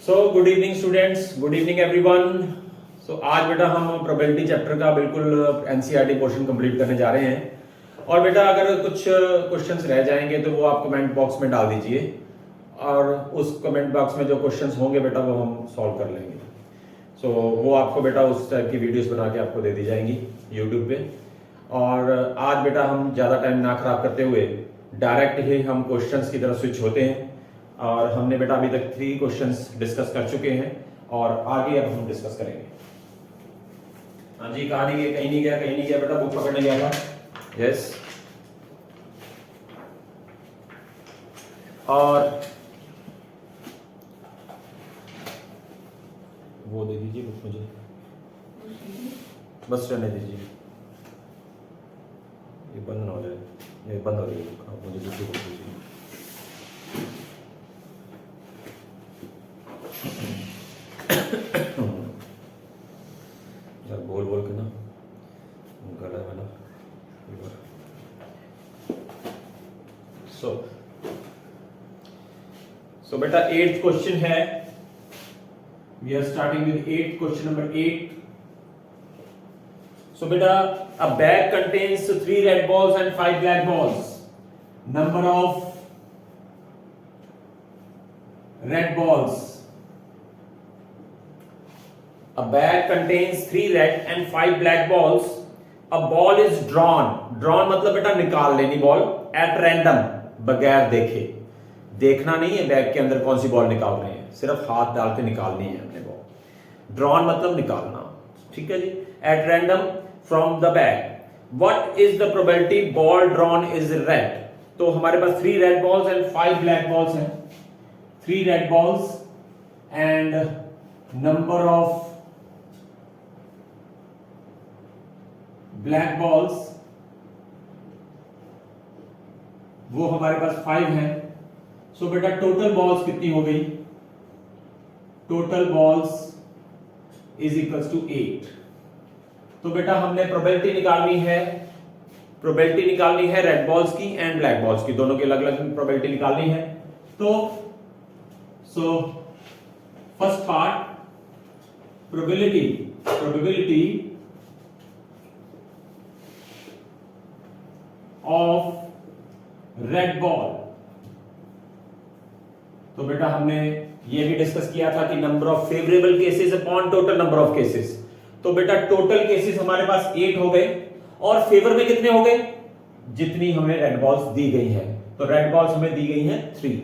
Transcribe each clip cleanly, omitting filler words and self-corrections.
सो good evening students, good evening everyone. So आज बेटा हम प्रोबेबिलिटी चैप्टर का बिल्कुल एनसीईआरटी पोर्शन कंप्लीट करने जा रहे हैं। और बेटा अगर कुछ क्वेश्चंस रह जाएंगे तो वो आप कमेंट बॉक्स में डाल दीजिए और उस कमेंट बॉक्स में जो क्वेश्चंस होंगे बेटा वो हम सॉल्व कर लेंगे। सो वो आपको बेटा उस टाइप की वीडियोस बना के आपको दे दी जाएंगी यूट्यूब पे। और आज बेटा हम ज़्यादा टाइम ना खराब करते हुए डायरेक्ट ही हम क्वेश्चंस की तरफ स्विच होते हैं। और हमने बेटा अभी तक 3 क्वेश्चंस डिस्कस कर चुके हैं और आगे अब हम डिस्कस करेंगे। हाँ जी, कहीं नहीं गया बेटा, बुक पकड़ने गया था। यस, और वो दे दीजिए बुक मुझे, बस रहने दीजिए, ये बंद ना हो जाए, ये बंद हो गई बुक, आप मुझे दूसरी बुक दीजिए। यार बोल बोल के ना गला में ना। सो बेटा 8th क्वेश्चन है। We are starting with 8th question number 8। So बेटा a bag contains 3 red balls and 5 black balls. Number of red balls. A bag contains 3 red and 5 black balls. A ball is drawn. Drawn मतलब बेटा निकाल लेनी ball at random, बगैर देखे। देखना नहीं है बैग के अंदर कौन सी बॉल निकाल रहे हैं, सिर्फ हाथ डाल के निकालनी है हमने बॉल। ड्रॉन मतलब निकालना, ठीक है जी। At random from the bag. What is the probability ball drawn is red? तो हमारे पास 3 red balls and 5 black balls हैं। 3 red balls and number of black balls वो हमारे पास 5 हैं। सो बेटा टोटल बॉल्स कितनी हो गई? Total balls is equals to 8। तो बेटा हमने प्रोबेबिलिटी निकालनी है रेड बॉल्स की एंड ब्लैक बॉल्स की, दोनों की अलग अलग प्रोबेबिलिटी निकालनी है। तो so first part, probability of red ball. तो बेटा हमने ये भी डिस्कस किया था कि number of favourable cases upon total number of cases. तो बेटा टोटल केसेस हमारे पास 8 हो गए और फेवर में कितने हो गए? जितनी हमें रेड बॉल्स दी गई है। तो रेड बॉल्स हमें दी गई हैं 3,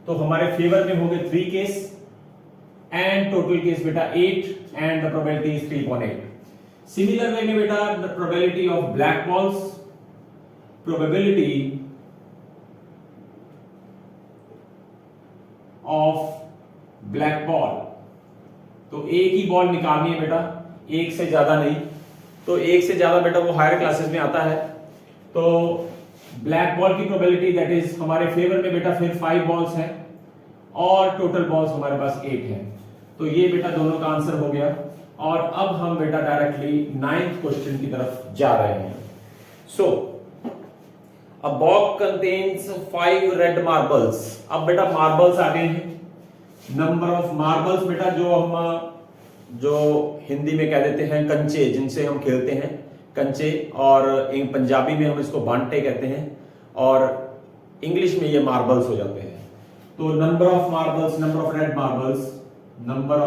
तो हमारे फेवर में हो गए 3 केस एंड टोटल केस बेटा 8 and the probability is 3.8। Similar way में बेटा the probability of black balls, probability of black ball। तो एक ही बॉल निकालनी है बेटा, एक से ज्यादा नहीं। तो एक से ज्यादा बेटा वो हायर क्लासेस में आता है। तो ब्लैक बॉल की प्रोबेबिलिटी दैट इज हमारे फेवर में बेटा फिर 5 बॉल्स हैं और टोटल बॉल्स हमारे पास 8 हैं। तो ये बेटा दोनों का आंसर हो गया। और अब हम बेटा डायरेक्टली 9th क्वेश्चन की तरफ जा रहे हैं। सो A box contains 5 red marbles। अब बेटा मार्बल्स आ गए हैं। नंबर ऑफ मार्बल्स बेटा जो हिंदी में कह देते हैं कंचे, जिनसे हम खेलते हैं कंचे, और पंजाबी में हम इसको बांटे कहते हैं और इंग्लिश में ये मार्बल्स हो जाते हैं। तो number of marbles, number of red marbles, number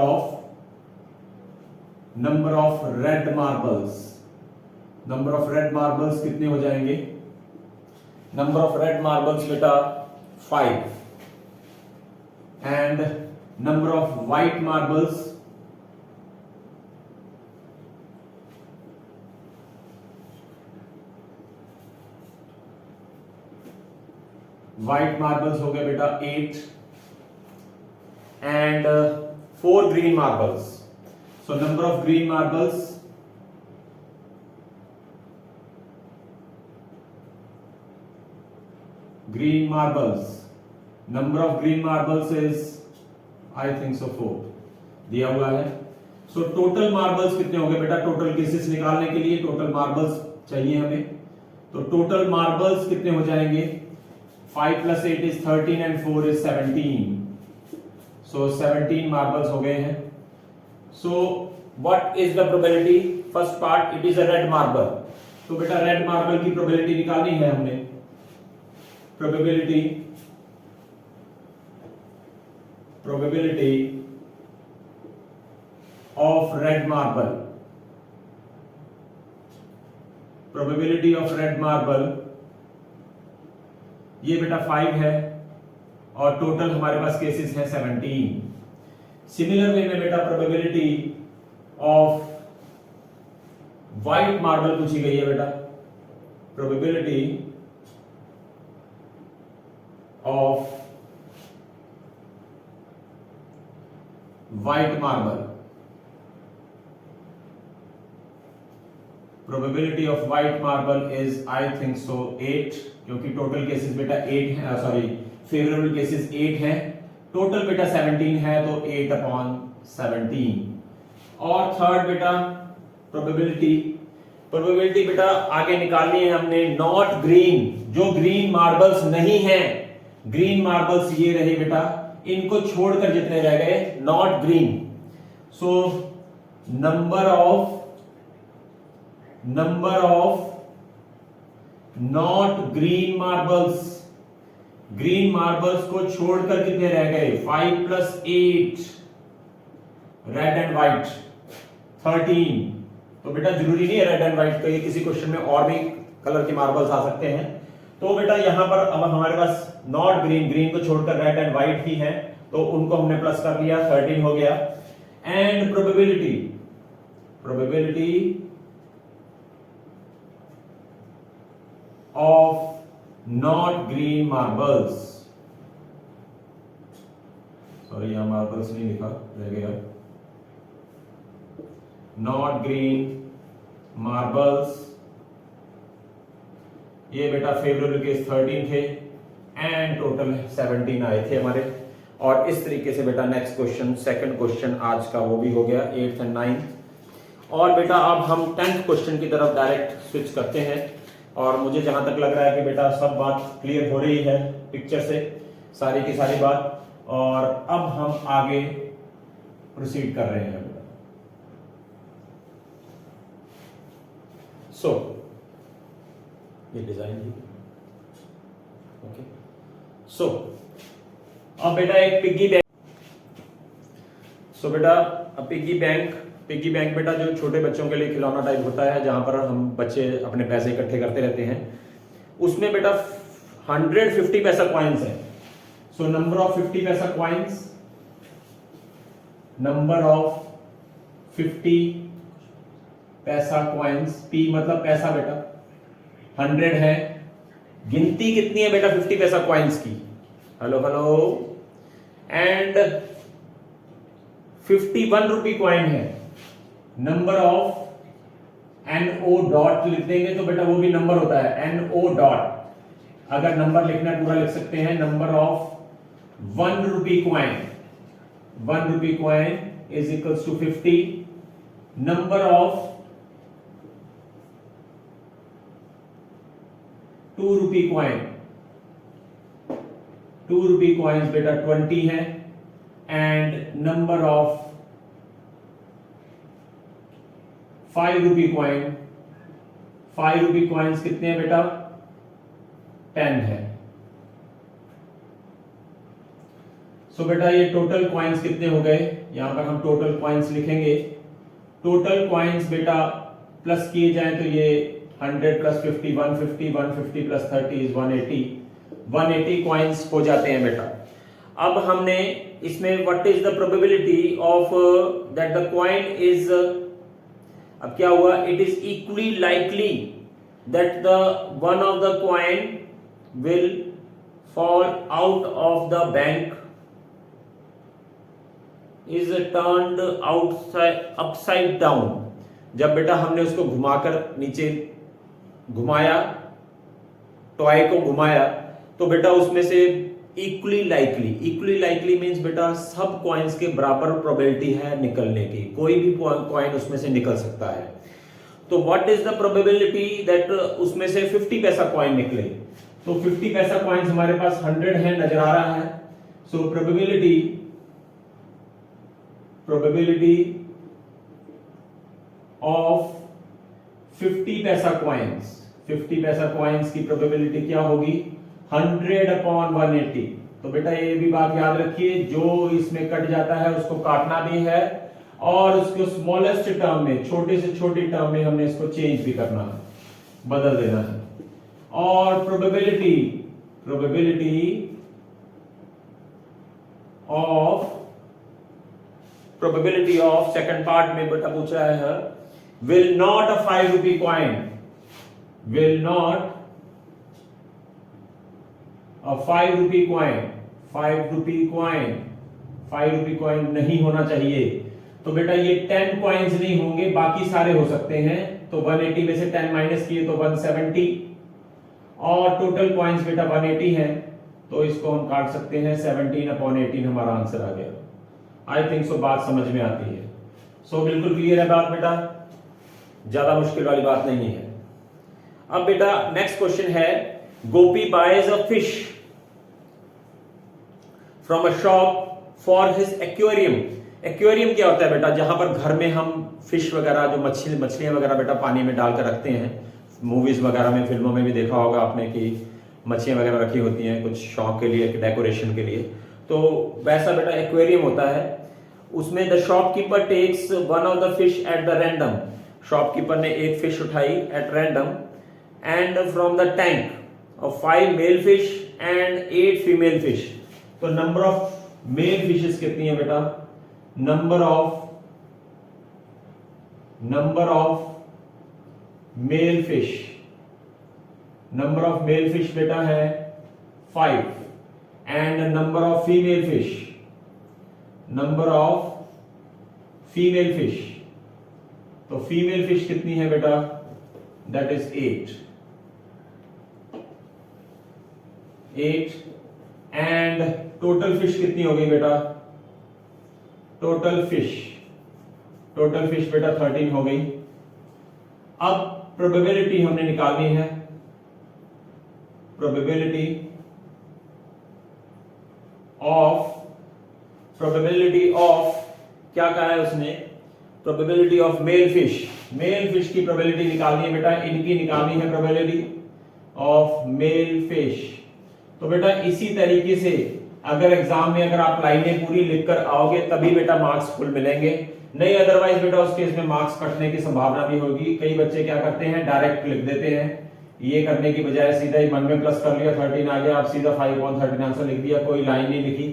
of red marbles कितने हो जाएंगे? नंबर ऑफ रेड मार्बल्स बेटा 5 and number of white marbles हो गए बेटा 8 and 4 green marbles. So number of green marbles number of green marbles is I think so 4 दिया हुआ है। सो टोटल मार्बल्स कितने हो गए बेटा? टोटल केसेस निकालने के लिए टोटल मार्बल्स चाहिए हमें। तो टोटल मार्बल्स कितने हो जाएंगे? 5 + 8 is 13 and 4 is 17। So 17 marbles हो गए हैं। So what is the probability? First part, it is a red marble. तो बेटा रेड मार्बल की प्रोबेबिलिटी निकालनी है हमने। Probability of red marble, probability of red marble, ये बेटा 5 है और टोटल हमारे पास केसेस हैं 17। सिमिलर वे में बेटा प्रोबेबिलिटी ऑफ व्हाइट मार्बल पूछी गई है बेटा। Probability of white marble, probability of white marble is I think so 8, क्योंकि टोटल केसेस बेटा 8 है, सॉरी फेवरेबल केसेस 8 हैं, टोटल बेटा 17 है, तो 8/17। और थर्ड बेटा प्रोबेबिलिटी बेटा आगे निकालनी है हमने नॉट ग्रीन, जो ग्रीन मार्बल्स नहीं है, ग्रीन मार्बल्स ये रहे बेटा, इनको छोड़कर जितने रह गए not green. So number of not green marbles, green marbles को छोड़कर कितने रह गए? 5 + 8 रेड एंड व्हाइट 13। तो बेटा जरूरी नहीं है रेड एंड व्हाइट का, ये किसी क्वेश्चन में और भी कलर के मार्बल्स आ सकते हैं। तो बेटा यहां पर अब हमारे पास नॉट ग्रीन, ग्रीन को छोड़कर रेड एंड व्हाइट ही है, तो उनको हमने प्लस कर लिया, 13 हो गया। And probability of not green marbles, sorry यहां मार्बल्स नहीं लिखा, रह गया, नॉट ग्रीन मार्बल्स, ये बेटा फेवरेबल केस 13 थे एंड टोटल 17 आए थे हमारे। और इस तरीके से बेटा नेक्स्ट क्वेश्चन, सेकंड क्वेश्चन आज का वो भी हो गया, 8th एंड 9th। और बेटा अब हम 10th क्वेश्चन की तरफ डायरेक्ट स्विच करते हैं। और मुझे जहां तक लग रहा है कि बेटा सब बात क्लियर हो रही है पिक्चर से, सारी की सारी बात, और अब हम आगे प्रोसीड कर रहे हैं बेटा। सो ये डिजाइन ही, ओके। सो अब बेटा एक पिग्गी बैंक, सो बेटा पिग्गी बैंक बेटा जो छोटे बच्चों के लिए खिलौना टाइप होता है, जहां पर हम बच्चे अपने पैसे इकट्ठे करते रहते हैं, उसमें बेटा 150 पैसा कॉइन्स है। सो नंबर ऑफ 50 पैसा कॉइन्स, नंबर ऑफ 50 पैसा कॉइन्स, पी मतलब पैसा बेटा, 100 है। गिनती कितनी है बेटा 50 पैसा कॉइन्स की? हेलो एंड 51 रुपी कॉइन है। नंबर ऑफ NO डॉट लिख देंगे तो बेटा वो भी नंबर होता है, NO डॉट। अगर नंबर लिखना पूरा लिख सकते हैं, number of 1 rupee coin, 1 rupee coin is equals to 50। Number of 2 rupee coin, 2 rupee coins बेटा 20 है। And number of 5 rupee coin, 5 rupee coins कितने हैं बेटा? 10 है। सो बेटा ये टोटल कॉइन्स कितने हो गए? यहां पर हम टोटल कॉइन्स लिखेंगे। टोटल कॉइन्स बेटा प्लस किए जाए तो ये 100 + 50 150, 150 + 30 is 180, 180 कॉइन्स हो जाते हैं बेटा। अब हमने इसमें what is the probability of that the coin is, अब क्या हुआ, it is equally likely that the one of the coin will fall out of the bank, is turned outside upside down. जब बेटा हमने उसको घुमाकर नीचे घुमाया, टॉय को घुमाया, तो बेटा उसमें से इक्वली लाइकली मींस बेटा सब कॉइन्स के बराबर प्रोबेबिलिटी है निकलने की, कोई भी कॉइन उसमें से निकल सकता है। तो what is the probability that उसमें से 50 पैसा कॉइन निकले? तो 50 पैसा कॉइन्स हमारे पास 100 है, नजर आ रहा है। सो प्रोबेबिलिटी प्रोबेबिलिटी ऑफ 50 पैसा कॉइन्स, 50 पैसा कॉइन्स की प्रोबेबिलिटी क्या होगी 100/180। तो बेटा ये भी बात याद रखिए, जो इसमें कट जाता है उसको काटना भी है और उसको स्मॉलेस्ट टर्म में, छोटे से छोटी टर्म में हमने इसको चेंज भी करना है, बदल देना है। और प्रोबेबिलिटी ऑफ सेकंड पार्ट में बेटा पूछ रहा है will not a 5 rupee coin, will not a 5 rupee coin, 5 rupee coin नहीं होना चाहिए। तो बेटा ये 10 कॉइन्स नहीं होंगे, बाकी सारे हो सकते हैं। तो 180 में से 10 माइनस किए तो 170 और टोटल कॉइन्स बेटा 180 है, तो इसको हम काट सकते हैं 17/18 हमारा आंसर आ गया। आई थिंक सो बात समझ में आती है। सो बिल्कुल क्लियर है बात बेटा, ज्यादा मुश्किल वाली बात नहीं है। अब बेटा नेक्स्ट क्वेश्चन है, Gopi buys a fish from a shop for his aquarium. Aquarium क्या होता है बेटा, जहां पर घर में हम फिश वगैरह, जो मछलियां वगैरह बेटा पानी में डालकर रखते हैं, मूवीज वगैरह में, फिल्मों में भी देखा होगा आपने कि मछलियां वगैरह रखी होती हैं कुछ शौक के लिए, डेकोरेशन के लिए। तो वैसा बेटा एक्वेरियम होता है। उसमें the shopkeeper takes one of the fish at the random, shopkeeper ने एक फिश उठाई at random and from the tank of 5 male fish and 8 female fish. तो नंबर ऑफ मेल फिशेस कितनी है बेटा, number of male fish, number of male fish बेटा है 5 and number of female fish, number of female fish, तो female fish कितनी है बेटा, that is 8 and total fish कितनी हो गई बेटा, टोटल फिश बेटा 13 हो गई। अब प्रोबेबिलिटी हमने निकालनी है, प्रोबेबिलिटी ऑफ क्या कहा है उसने, प्रोबेबिलिटी ऑफ मेल फिश की प्रोबेबिलिटी निकालनी है बेटा, इनकी निकालनी है प्रोबेबिलिटी ऑफ मेल फिश। तो बेटा इसी तरीके से अगर एग्जाम में अगर आप लाइनें पूरी लिखकर आओगे तभी बेटा मार्क्स फुल मिलेंगे, नहीं अदरवाइज बेटा उस केस में मार्क्स कटने की संभावना भी होगी। कई बच्चे क्या करते हैं, डायरेक्ट लिख देते हैं, ये करने की बजाय सीधा ही 1 में प्लस कर लिया, 13 आ गया, आप सीधा 5/13 आंसर लिख दिया, कोई लाइन नहीं लिखी,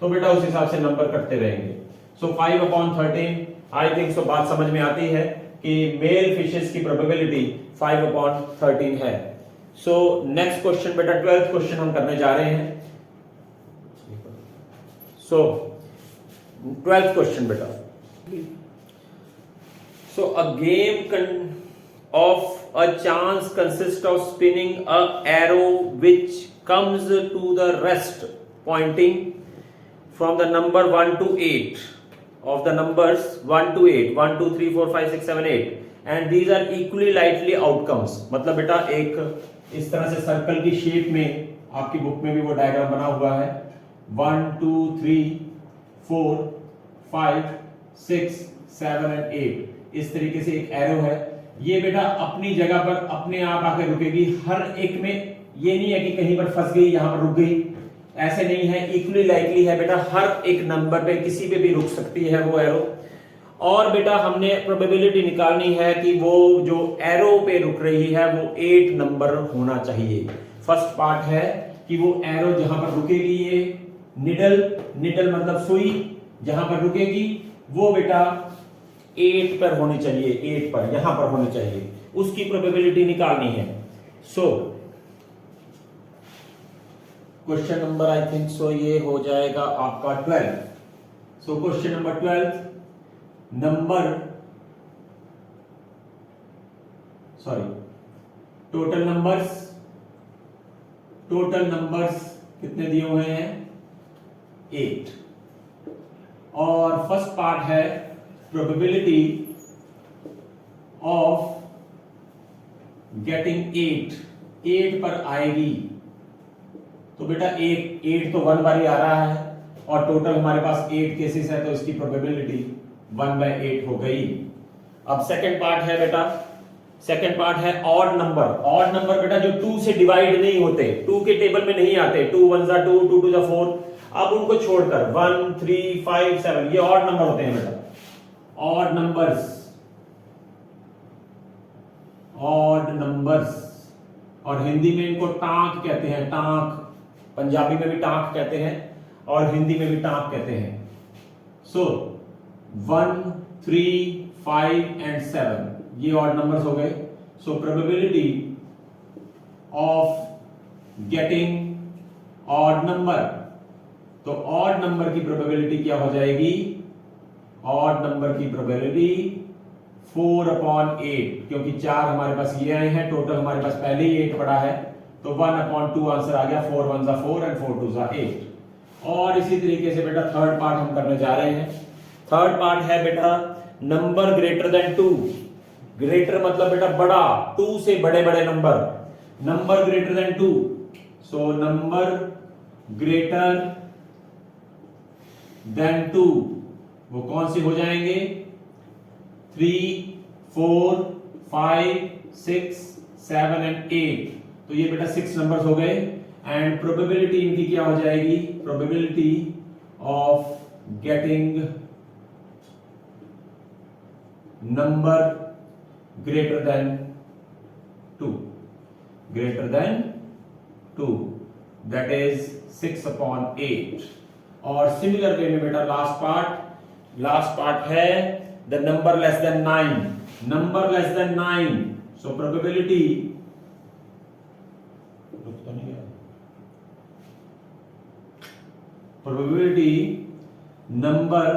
तो बेटा उस हिसाब से नंबर कटते रहेंगे। सो 5/13, आई थिंक सो बात समझ में आती है कि मेल फिशेस की प्रोबेबिलिटी 5/13 है। सो नेक्स्ट क्वेश्चन बेटा 12th क्वेश्चन हम करने जा रहे हैं। सो 12th क्वेश्चन बेटा, so a game of a chance consists of spinning a arrow which comes to the rest pointing from the number 1 to 8 of the numbers 1 to 8, 1 2 3 4 5 6 7 8 and these are equally likely outcomes। मतलब बेटा एक इस तरह से circle की shape में, आपकी book में भी वो डायग्राम बना हुआ है, 1 2 3 4 5 6 7 एंड 8, इस तरीके से एक एरो है। ये बेटा अपनी जगह पर अपने आप आकर रुकेगी, हर एक में ये नहीं है कि कहीं पर फंस गई यहां पर रुक गई, ऐसे नहीं है, इक्वली लाइकली है बेटा, हर एक नंबर पे किसी पे भी रुक सकती है वो एरो। और बेटा हमने प्रोबेबिलिटी निकालनी है कि वो जो एरो पे रुक रही है वो 8 नंबर होना चाहिए। फर्स्ट पार्ट है कि वो एरो जहां पर रुकेगी, ये निडल मतलब सुई जहां पर रुकेगी वो बेटा 8 पर होनी चाहिए, 8 पर यहां पर होनी चाहिए, उसकी प्रोबेबिलिटी निकालनी है। So question number I think so ये हो जाएगा आपका 12। So question number 12, total numbers कितने दिए हुए हैं, 8। और फर्स्ट पार्ट है प्रोबेबिलिटी ऑफ गेटिंग 8 पर आएगी। तो बेटा 8 तो 1 बार ही आ रहा है, और टोटल हमारे पास 8 केसेस है, तो इसकी प्रोबेबिलिटी 1/8 हो गई। अब सेकंड पार्ट है बेटा, सेकंड पार्ट है ऑड नंबर। ऑड नंबर बेटा जो 2 से डिवाइड नहीं होते, 2 के टेबल में नहीं आते, 2 1 जा 2, 2 2 जा 4, अब उनको छोड़कर 1 3 5 7 ये ऑड नंबर होते हैं बेटा। ऑड नंबर्स, ऑड नंबर्स, और हिंदी में इनको टांक कहते हैं, टांक। पंजाबी में भी टांक कहते हैं और हिंदी में भी टांक कहते हैं। सो 1 3 5 एंड 7 ये ऑड नंबर्स हो गए। So probability of getting odd number, तो ऑड नंबर की प्रोबेबिलिटी क्या हो जाएगी? ऑड नंबर की प्रोबेबिलिटी 4/8, क्योंकि 4 हमारे पास ये आए हैं, टोटल हमारे पास पहले ही 8 पड़ा है, तो 1/2 आंसर आ गया। 4 1 जा 4 एंड 4 2 जा 8। और इसी तरीके से बेटा थर्ड पार्ट हम करने जा रहे हैं। थर्ड पार्ट है बेटा नंबर ग्रेटर देन 2। ग्रेटर मतलब बेटा बड़ा, 2 से बड़े बड़े number, number greater than 2। So number greater than 2 वो कौन सी हो जाएंगे? 3 4 5 6 7 एंड 8, तो ये बेटा 6 नंबर्स हो गए। एंड प्रोबेबिलिटी इनकी क्या हो जाएगी? Probability of getting number greater than 2, greater than 2, that is 6/8। और सिमिलर वे में बेटा लास्ट पार्ट है the number less than 9, number less than 9। So probability, probability number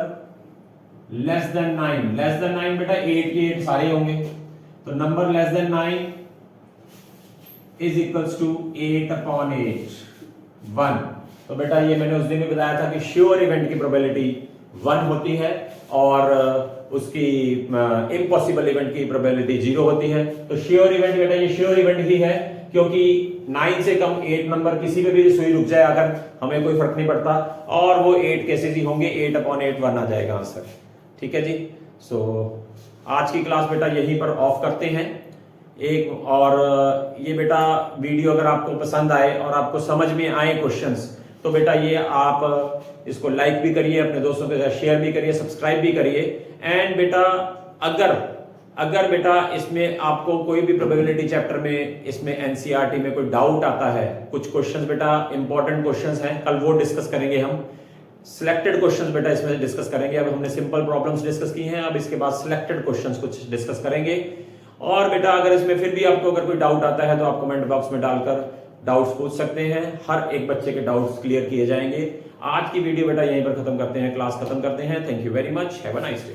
less than 9, less than 9 बेटा 8 के 8 सारे होंगे, तो number less than 9 is equals to 8/8 1। तो बेटा ये मैंने उस दिन भी बताया था कि श्योर इवेंट की प्रोबेबिलिटी 1 होती है और उसकी इम्पॉसिबल इवेंट की प्रोबेबिलिटी 0 होती है। तो श्योर इवेंट बेटा ये श्योर इवेंट ही है, क्योंकि 9 से कम 8 नंबर किसी पे भी सुई रुक जाए अगर हमें कोई फर्क नहीं पड़ता, और वो 8 केसेस ही होंगे, 8/8 1 आ जाएगा आंसर। ठीक है जी। सो आज की क्लास बेटा यहीं पर ऑफ करते हैं। एक और ये बेटा वीडियो अगर आपको पसंद आए और आपको समझ में आए क्वेश्चंस, तो बेटा ये आप इसको लाइक भी करिए, अपने दोस्तों के साथ शेयर भी करिए, सब्सक्राइब भी करिए। एंड बेटा अगर बेटा इसमें आपको कोई भी प्रोबेबिलिटी चैप्टर में, इसमें एनसीईआरटी में कोई डाउट आता है, कुछ क्वेश्चंस बेटा इंपॉर्टेंट क्वेश्चंस हैं, कल वो डिस्कस करेंगे हम। सिलेक्टेड क्वेश्चंस बेटा इसमें डिस्कस करेंगे। अब हमने सिंपल प्रॉब्लम्स डिस्कस की हैं, अब इसके बाद सिलेक्टेड क्वेश्चंस कुछ डिस्कस करेंगे। और बेटा अगर इसमें फिर भी आपको अगर कोई डाउट आता है तो आप कमेंट बॉक्स में डालकर डाउट्स पूछ सकते हैं, हर एक बच्चे के डाउट्स क्लियर किए जाएंगे। आज की वीडियो बेटा यहीं पर खत्म करते हैं, क्लास खत्म करते हैं। Thank you very much, have a nice day.